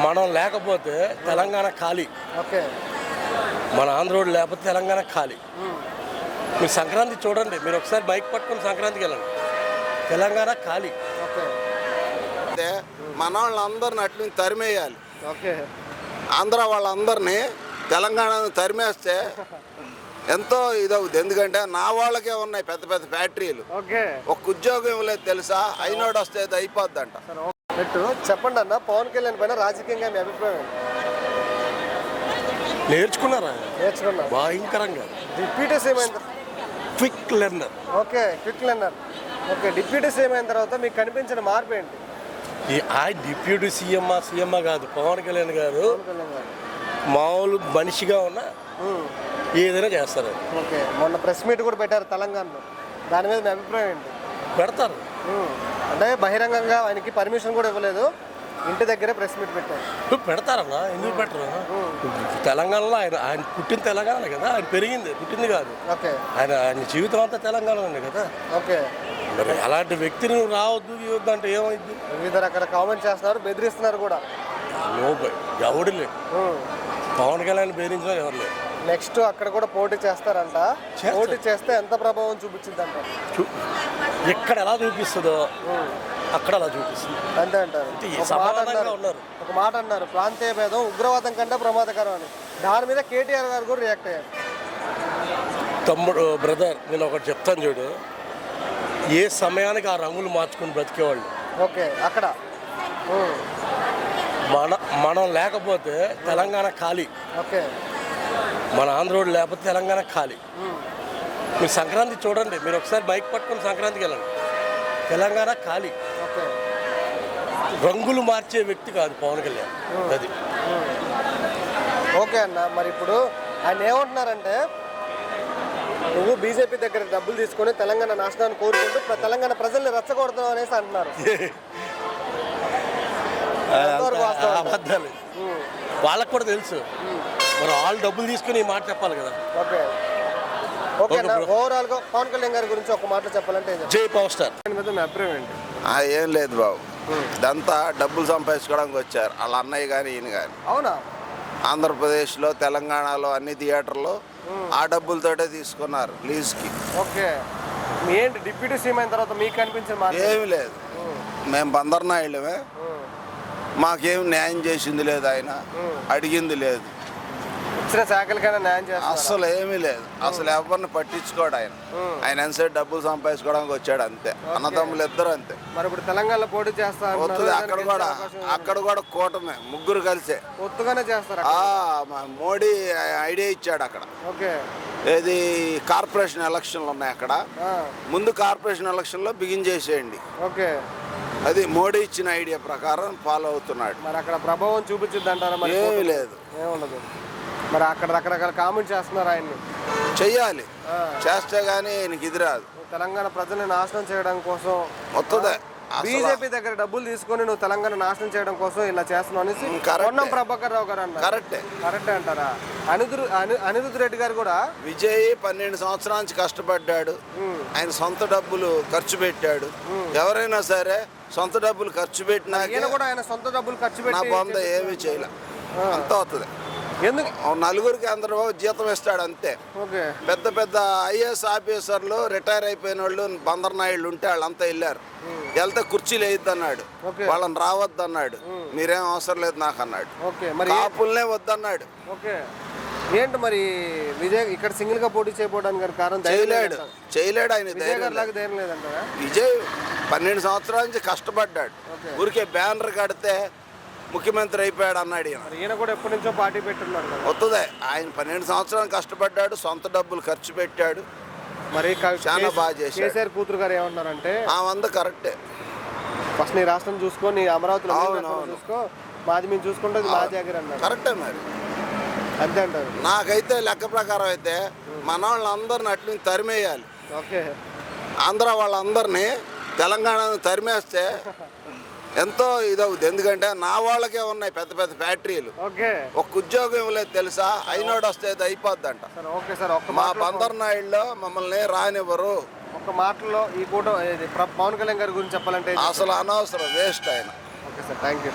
మనం లేకపోతే తెలంగాణ ఖాళీ. ఓకే. మన ఆంధ్రోడు లేకపోతే తెలంగాణ ఖాళీ. మీరు సంక్రాంతి చూడండి, మీరు ఒకసారి బైక్ పట్టుకొని సంక్రాంతికి వెళ్ళండి, తెలంగాణ ఖాళీ. ఓకే. అంటే మన వాళ్ళందరిని అట్లా తరిమేయాలి. ఓకే. ఆంధ్ర వాళ్ళందరినీ తెలంగాణను తరిమేస్తే ఎంతో ఇదవుతుంది. ఎందుకంటే నా వాళ్ళకే ఉన్నాయి పెద్ద పెద్ద ఫ్యాక్టరీలు. ఓకే. ఒక ఉద్యోగం ఇవ్వలేదు తెలుసా, అయినోడు వస్తే అది అయిపోద్దంట. చెప్పండి అన్న, పవన్ కళ్యాణ్ పైన రాజకీయంగా మీ అభిప్రాయం? నేర్చుకున్నారా? నేర్చుకున్నా భయంకరంగా. డిప్యూటీ సీఎం అయిన quick learner. Okay, quick learner. Okay, deputy CM అయిన తర్వాత మీకు కనిపించిన మార్పు ఏంటి? ఆ డిప్యూటీ సీఎం కాదు, పవన్ కళ్యాణ్ గారు పవన్ కళ్యాణ్ గారు మామూలు మనిషిగా ఉన్న ఏదైనా చేస్తారు. ఓకే, మొన్న ప్రెస్ మీట్ కూడా పెట్టారు తెలంగాణలో, దాని మీద మీ అభిప్రాయం ఏంటి? పెడతారు. అంటే బహిరంగంగా ఆయనకి పర్మిషన్ కూడా ఇవ్వలేదు, ఇంటి దగ్గరే ప్రెస్ మీట్ పెట్టారు. పెడతారన్నా, ఎందుకు పెట్టరు? తెలంగాణలో ఆయన పుట్టిన తెలంగాణ కదా, ఆయన పెరిగింది పుట్టింది కాదు. ఓకే. ఆయన జీవితం అంతా తెలంగాణలోనే కదా. ఓకే. మరి అలాంటి వ్యక్తిని నువ్వు రావద్దు ఇవ్వద్దు అంటే ఏమైంది? వివిధ రకాల కామెంట్ చేస్తున్నారు, బెదిరిస్తున్నారు కూడా. ఎవడు లేదు, పవన్ కళ్యాణ్ బెదిరించిన ఎవరు లేదు. నెక్స్ట్ అక్కడ కూడా పోటీ చేస్తారంట. పోటీ చేస్తే ఎంత ప్రభావం చూపించిందంట? ఎక్కడ ఎలా చూపిస్తుందో అక్కడ అలా చూపిస్తుంది అంతే అంటారు. ఒక మాట అన్నారు, ప్రాంతీయ భేదం ఉగ్రవాదం కంటే ప్రమాదకరం అని. దాని మీద కేటీఆర్ గారు కూడా రియాక్ట్ అయ్యారు. తమ్ముడు బ్రదర్, నేను ఒకటి చెప్తాను చూడు, ఏ సమయానికి ఆ రంగులు మార్చుకుని బ్రతికేవాళ్ళు. ఓకే. అక్కడ మనం లేకపోతే తెలంగాణ ఖాళీ. ఓకే. మన ఆంధ్రోడు లేకపోతే తెలంగాణ ఖాళీ. మీరు సంక్రాంతి చూడండి, మీరు ఒకసారి బైక్ పట్టుకొని సంక్రాంతికి వెళ్ళండి, తెలంగాణ ఖాళీ. ఓకే. రంగులు మార్చే వ్యక్తి కాదు పవన్ కళ్యాణ్. అది ఓకే అన్న. మరి ఇప్పుడు ఆయన ఏమంటున్నారంటే, నువ్వు బీజేపీ దగ్గర డబ్బులు తీసుకొని తెలంగాణ నాశనాన్ని కోరుకుంటూ తెలంగాణ ప్రజల్ని రెచ్చగొడతావు అనేసి అంటున్నారు. అబద్ధాలు. వాళ్ళకు కూడా తెలుసు, మరి వాళ్ళు డబ్బులు తీసుకుని ఈ మాట చెప్పాలి కదా. ఓకే. ఓకే అన్న, ఓవరాల్ గా పవన్ కళ్యాణ్ గారి గురించి ఒక మాట చెప్పాలంటే జై పవర్ స్టార్. మీ అభిప్రాయం ఏంటి? ఏం లేదు బాబు, ఇదంతా డబ్బులు సంపాదించుకోవడానికి వచ్చారు వాళ్ళ అన్నయ్య కానీ ఈయన కానీ. అవునా? ఆంధ్రప్రదేశ్లో తెలంగాణలో అన్ని థియేటర్లు ఆ డబ్బులతోటే తీసుకున్నారు లీజ్కి. ఓకే. ఏంటి డిప్యూటీ సీఎం అయిన తర్వాత మీకు కనిపించిన ఏమి లేదు, మేము బందర్నాయుళ్ళమే, మాకేం న్యాయం చేసింది లేదు, ఆయన అడిగింది లేదు, ఇచ్చిన శాఖలకైనా న్యాయం చేస్తారు? అసలు ఏమీ లేదు, అసలు ఎవరిని పట్టించుకోడు ఆయన. ఆయన ఎంతసేపు డబ్బులు సంపాదించుకోవడానికి వచ్చాడు అంతే, అన్నదమ్ములు ఇద్దరు అంతే. మరి ఇప్పుడు తెలంగాణలో పోటీ చేస్తారు, అక్కడ కూడా కూటమే, ముగ్గురు కలిసే ఒత్తుగానే చేస్తారు. మోడీ ఐడియా ఇచ్చాడు అక్కడ. ఓకే. ఏది కార్పొరేషన్ ఎలక్షన్లు ఉన్నాయి అక్కడ, ముందు కార్పొరేషన్ ఎలక్షన్లో బిగిన్ చేసేయండి. ఓకే. అది మోడీ ఇచ్చిన ఐడియా ప్రకారం ఫాలో అవుతున్నాడు. మరి అక్కడ ప్రభావం చూపించింది అంటారా? మరి ఏమీ లేదు, ఏముండదు. మరి అక్కడ రకరకాల కామెంట్ చేస్తున్నారు ఆయన్ని. చెయ్యాలి, చేస్తే గానీ ఆయనకి ఇది రాదు. తెలంగాణ ప్రజల్ని నాశనం చేయడం కోసం వస్తుందా? బీజేపీ దగ్గర డబ్బులు తీసుకొని నువ్వు తెలంగాణ నాశనం చేయడం కోసం ఇలా చేస్తున్నావు అనేసి పొన్నం ప్రభాకర్ రావు గారు అన్నారు. కరెక్టే అంటారా? అనిరుద్ రెడ్డి గారు కూడా, విజయ్ 12 సంవత్సరాల నుంచి కష్టపడ్డాడు, ఆయన సొంత డబ్బులు ఖర్చు పెట్టాడు. ఎవరైనా సరే సొంత డబ్బులు ఖర్చు పెట్టినా కూడా ఆయన సొంత డబ్బులు ఖర్చు పెట్టి నా బొంద ఏమీ చేయలే, అంత అవుతుంది. ఎందుకు? నలుగురికి అందరూ జీతం ఇస్తాడు అంతే. పెద్ద పెద్ద ఐఏఎస్ ఆఫీసర్లు రిటైర్ అయిపోయిన వాళ్ళు బందర్నాయుళ్ళు ఉంటే వాళ్ళంతా వెళ్ళారు, వెళ్తే కుర్చీలు వేయద్దు అన్నాడు, వాళ్ళని రావద్దు అన్నాడు, మీరేం అవసరం లేదు నాకు అన్నాడు, కాపుల్నే వద్దన్నాడు. ఏంటి మరి విజయ్ ఇక్కడ సింగిల్ గా పోటీ చేయడానికి కారణం? చేయలేడు ఆయన. విజయ్ 12 సంవత్సరాల నుంచి కష్టపడ్డాడు, ఊరికే బ్యానర్ కడితే ముఖ్యమంత్రి అయిపోయాడు అన్నాడు ఈయన కూడా ఎప్పటి నుంచో పార్టీ పెట్టున్నాడు. వస్తుంది, ఆయన 12 సంవత్సరాలు కష్టపడ్డాడు, సొంత డబ్బులు ఖర్చు పెట్టాడు, మరి చాలా బాగా చేశాడు. కేసీఆర్ కూతురు గారు ఏమన్నారంటే, వంద కరెక్టే, ఫస్ట్ నీ రాష్ట్రం చూసుకో, నీ అమరావతిలో చూసుకో, మాది మేము చూసుకుంటే మా జాగ్రత్త అన్నారు. కరెక్టే మరి, అంతే అంటారు. నాకైతే లెక్క ప్రకారం అయితే మన వాళ్ళందరిని అట్లా తరిమేయాలి. ఓకే. ఆంధ్ర వాళ్ళందరినీ తెలంగాణను తరిమేస్తే ఎంతో ఇదవుతుంది. ఎందుకంటే నా వాళ్ళకే ఉన్నాయి పెద్ద పెద్ద ఫ్యాక్టరీలు. ఒక ఉద్యోగం ఇవ్వలేదు తెలుసా, అయినోడు వస్తే అది అయిపోద్దంట. మా బందర్నాయుడులో మమ్మల్ని రానివ్వరు. ఒక మాటలో ఈ కూడా పవన్ కళ్యాణ్ గారి గురించి చెప్పాలంటే అసలు అనవసరం, వేస్ట్ ఆయన. Okay sir, thank you.